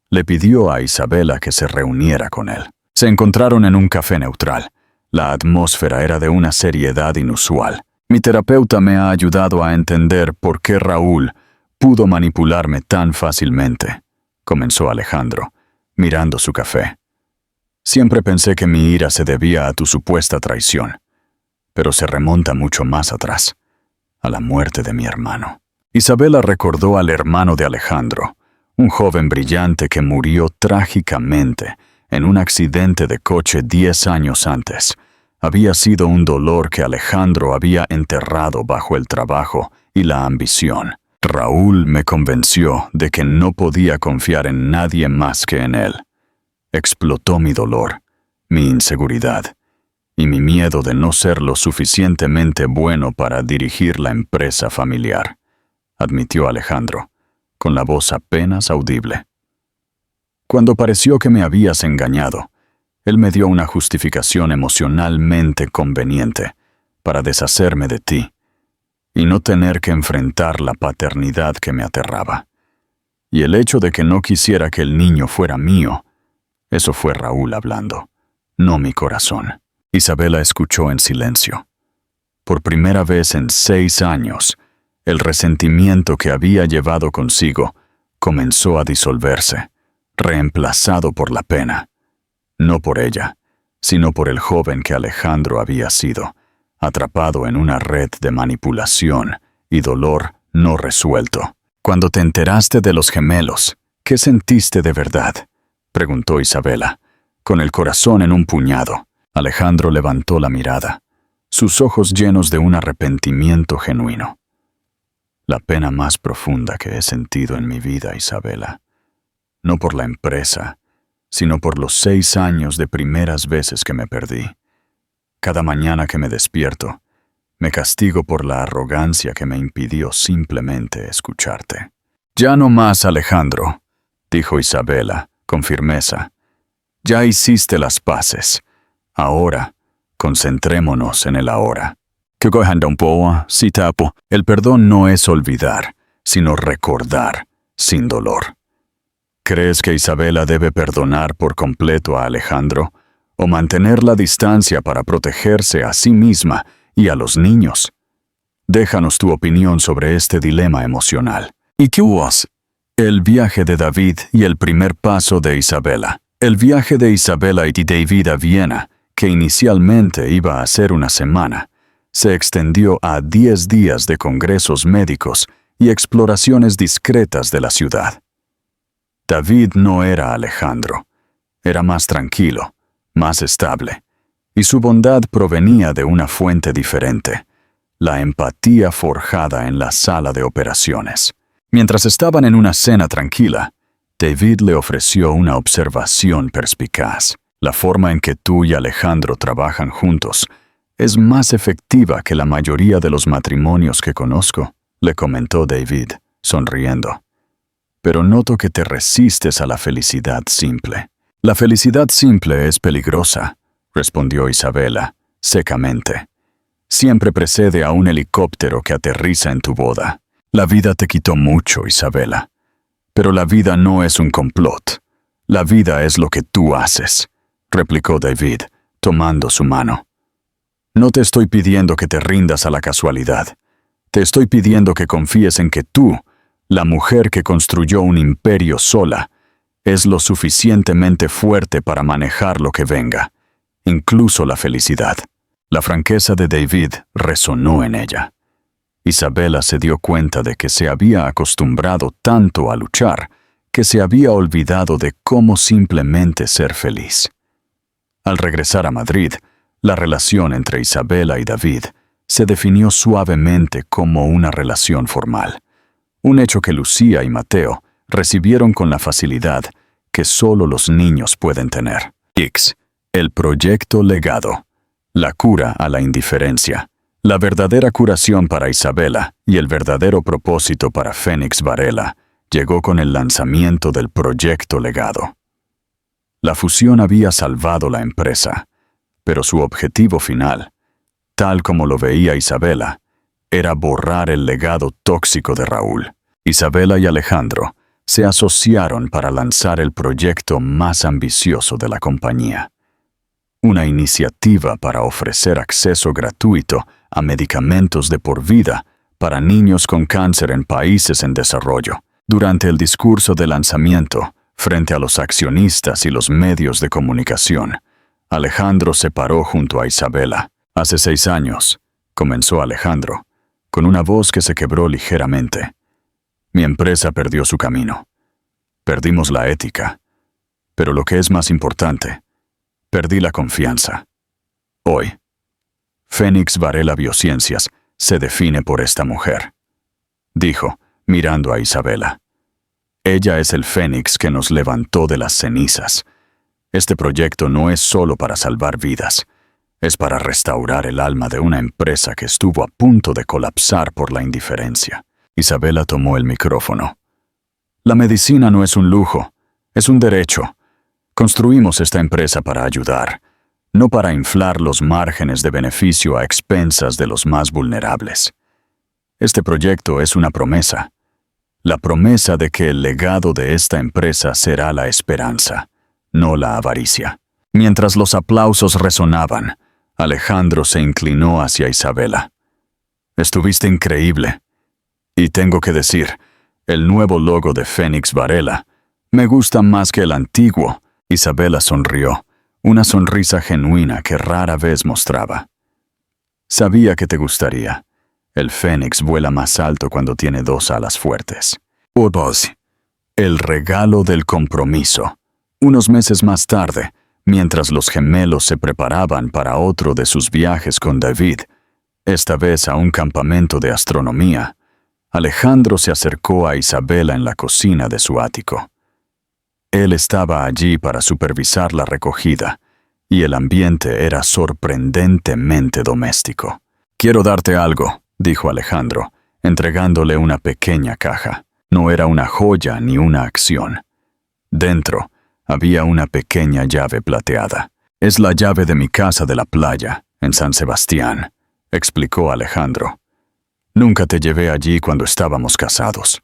le pidió a Isabela que se reuniera con él. Se encontraron en un café neutral. La atmósfera era de una seriedad inusual. Mi terapeuta me ha ayudado a entender por qué Raúl pudo manipularme tan fácilmente, comenzó Alejandro, mirando su café. Siempre pensé que mi ira se debía a tu supuesta traición, pero se remonta mucho más atrás, a la muerte de mi hermano. Isabela recordó al hermano de Alejandro, un joven brillante que murió trágicamente en un accidente de coche 10 años antes. Había sido un dolor que Alejandro había enterrado bajo el trabajo y la ambición. Raúl me convenció de que no podía confiar en nadie más que en él. Explotó mi dolor, mi inseguridad y mi miedo de no ser lo suficientemente bueno para dirigir la empresa familiar, admitió Alejandro, con la voz apenas audible. Cuando pareció que me habías engañado, él me dio una justificación emocionalmente conveniente para deshacerme de ti y no tener que enfrentar la paternidad que me aterraba. Y el hecho de que no quisiera que el niño fuera mío, eso fue Raúl hablando, no mi corazón. Isabela escuchó en silencio. Por primera vez en 6 años, el resentimiento que había llevado consigo comenzó a disolverse, reemplazado por la pena. No por ella, sino por el joven que Alejandro había sido, atrapado en una red de manipulación y dolor no resuelto. Cuando te enteraste de los gemelos, ¿qué sentiste de verdad?, preguntó Isabela, con el corazón en un puñado. Alejandro levantó la mirada, sus ojos llenos de un arrepentimiento genuino. La pena más profunda que he sentido en mi vida, Isabela. No por la empresa, sino por los 6 años de primeras veces que me perdí. Cada mañana que me despierto, me castigo por la arrogancia que me impidió simplemente escucharte. Ya no más, Alejandro, dijo Isabela, con firmeza. Ya hiciste las paces. Ahora, concentrémonos en el ahora. El perdón no es olvidar, sino recordar, sin dolor. ¿Crees que Isabela debe perdonar por completo a Alejandro o mantener la distancia para protegerse a sí misma y a los niños? Déjanos tu opinión sobre este dilema emocional. ¿Y qué was? El viaje de David y el primer paso de Isabela. El viaje de Isabela y David a Viena, que inicialmente iba a ser una semana, se extendió a 10 días de congresos médicos y exploraciones discretas de la ciudad. David no era Alejandro, era más tranquilo, más estable, y su bondad provenía de una fuente diferente, la empatía forjada en la sala de operaciones. Mientras estaban en una cena tranquila, David le ofreció una observación perspicaz. La forma en que tú y Alejandro trabajan juntos es más efectiva que la mayoría de los matrimonios que conozco, le comentó David, sonriendo. Pero noto que te resistes a la felicidad simple. La felicidad simple es peligrosa, respondió Isabela, secamente. Siempre precede a un helicóptero que aterriza en tu boda. La vida te quitó mucho, Isabela. Pero la vida no es un complot. La vida es lo que tú haces, replicó David, tomando su mano. No te estoy pidiendo que te rindas a la casualidad. Te estoy pidiendo que confíes en que tú, La mujer que construyó un imperio sola es lo suficientemente fuerte para manejar lo que venga, incluso la felicidad. La franqueza de David resonó en ella. Isabela se dio cuenta de que se había acostumbrado tanto a luchar que se había olvidado de cómo simplemente ser feliz. Al regresar a Madrid, la relación entre Isabela y David se definió suavemente como una relación formal, un hecho que Lucía y Mateo recibieron con la facilidad que solo los niños pueden tener. X. El proyecto legado. La cura a la indiferencia. La verdadera curación para Isabela y el verdadero propósito para Fénix Varela llegó con el lanzamiento del proyecto legado. La fusión había salvado la empresa, pero su objetivo final, tal como lo veía Isabela, era borrar el legado tóxico de Raúl. Isabela y Alejandro se asociaron para lanzar el proyecto más ambicioso de la compañía. Una iniciativa para ofrecer acceso gratuito a medicamentos de por vida para niños con cáncer en países en desarrollo. Durante el discurso de lanzamiento, frente a los accionistas y los medios de comunicación, Alejandro se paró junto a Isabela. Hace 6 años, comenzó Alejandro, con una voz que se quebró ligeramente. Mi empresa perdió su camino. Perdimos la ética. Pero lo que es más importante, perdí la confianza. Hoy, Fénix Varela Biociencias se define por esta mujer, dijo, mirando a Isabela. Ella es el Fénix que nos levantó de las cenizas. Este proyecto no es solo para salvar vidas, es para restaurar el alma de una empresa que estuvo a punto de colapsar por la indiferencia. Isabela tomó el micrófono. La medicina no es un lujo, es un derecho. Construimos esta empresa para ayudar, no para inflar los márgenes de beneficio a expensas de los más vulnerables. Este proyecto es una promesa. La promesa de que el legado de esta empresa será la esperanza, no la avaricia. Mientras los aplausos resonaban, Alejandro se inclinó hacia Isabela. Estuviste increíble. Y tengo que decir, el nuevo logo de Fénix Varela me gusta más que el antiguo. Isabela sonrió, una sonrisa genuina que rara vez mostraba. Sabía que te gustaría. El Fénix vuela más alto cuando tiene 2 alas fuertes. El regalo del compromiso. Unos meses más tarde, mientras los gemelos se preparaban para otro de sus viajes con David, esta vez a un campamento de astronomía, Alejandro se acercó a Isabela en la cocina de su ático. Él estaba allí para supervisar la recogida, y el ambiente era sorprendentemente doméstico. «Quiero darte algo», dijo Alejandro, entregándole una pequeña caja. No era una joya ni una acción. Dentro había una pequeña llave plateada. «Es la llave de mi casa de la playa, en San Sebastián», explicó Alejandro. «Nunca te llevé allí cuando estábamos casados.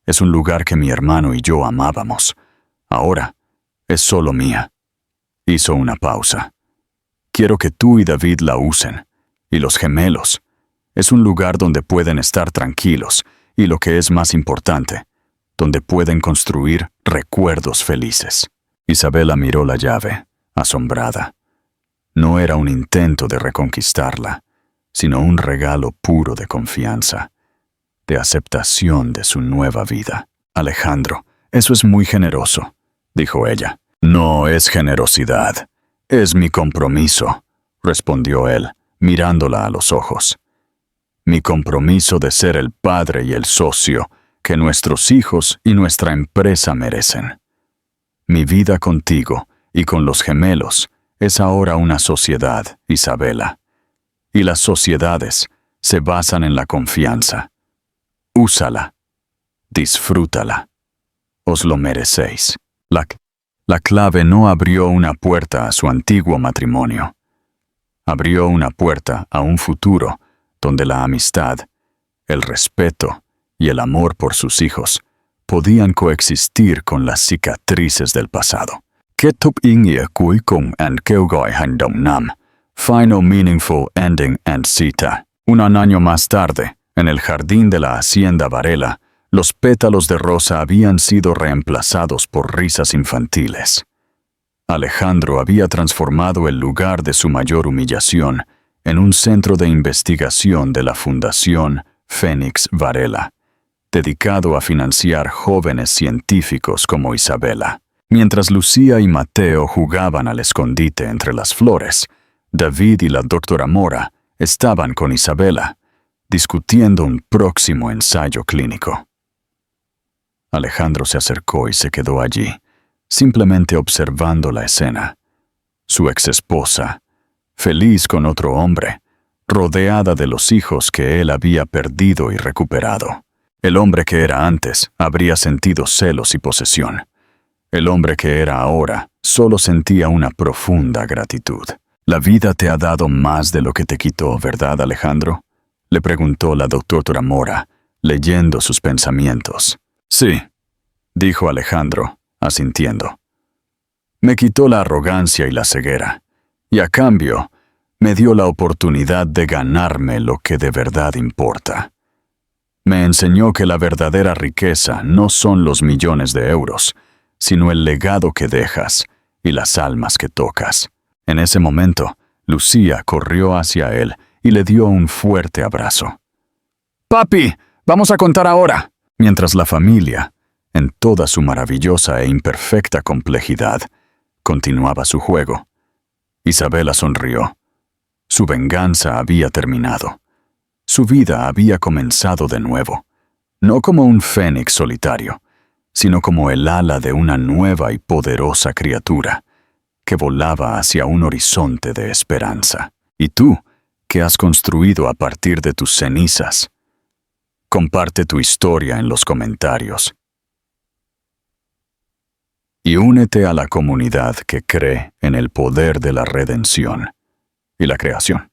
Es un lugar que mi hermano y yo amábamos. Ahora es solo mía». Hizo una pausa. «Quiero que tú y David la usen, y los gemelos. Es un lugar donde pueden estar tranquilos, y lo que es más importante, donde pueden construir recuerdos felices». Isabela miró la llave, asombrada. No era un intento de reconquistarla, sino un regalo puro de confianza, de aceptación de su nueva vida. «Alejandro, eso es muy generoso», dijo ella. «No es generosidad, es mi compromiso», respondió él, mirándola a los ojos. «Mi compromiso de ser el padre y el socio que nuestros hijos y nuestra empresa merecen. Mi vida contigo y con los gemelos es ahora una sociedad, Isabela. Y las sociedades se basan en la confianza. Úsala. Disfrútala. Os lo merecéis». La clave no abrió una puerta a su antiguo matrimonio. Abrió una puerta a un futuro donde la amistad, el respeto y el amor por sus hijos podían coexistir con las cicatrices del pasado. Kết thúc ý nghĩa cuối cùng and kêu gọi hành động nam. Final Meaningful Ending and Cita. Un año más tarde, en el jardín de la Hacienda Varela, Los pétalos de rosa habían sido reemplazados por risas infantiles. Alejandro había transformado el lugar de su mayor humillación en un centro de investigación de la Fundación Fénix Varela, dedicado a financiar jóvenes científicos como Isabela. Mientras Lucía y Mateo jugaban al escondite entre las flores, David y la doctora Mora estaban con Isabela, discutiendo un próximo ensayo clínico. Alejandro se acercó y se quedó allí, simplemente observando la escena. Su exesposa, feliz con otro hombre, rodeada de los hijos que él había perdido y recuperado. El hombre que era antes habría sentido celos y posesión. El hombre que era ahora solo sentía una profunda gratitud. «La vida te ha dado más de lo que te quitó, ¿verdad, Alejandro?», le preguntó la doctora Mora, leyendo sus pensamientos. «Sí», dijo Alejandro, asintiendo. «Me quitó la arrogancia y la ceguera, y a cambio me dio la oportunidad de ganarme lo que de verdad importa. Me enseñó que la verdadera riqueza no son los millones de euros, sino el legado que dejas y las almas que tocas». En ese momento, Lucía corrió hacia él y le dio un fuerte abrazo. «Papi, vamos a contar ahora». Mientras la familia, en toda su maravillosa e imperfecta complejidad, continuaba su juego, Isabela sonrió. Su venganza había terminado. Su vida había comenzado de nuevo, no como un fénix solitario, sino como el ala de una nueva y poderosa criatura que volaba hacia un horizonte de esperanza. ¿Y tú, qué has construido a partir de tus cenizas? Comparte tu historia en los comentarios. Y únete a la comunidad que cree en el poder de la redención y la creación.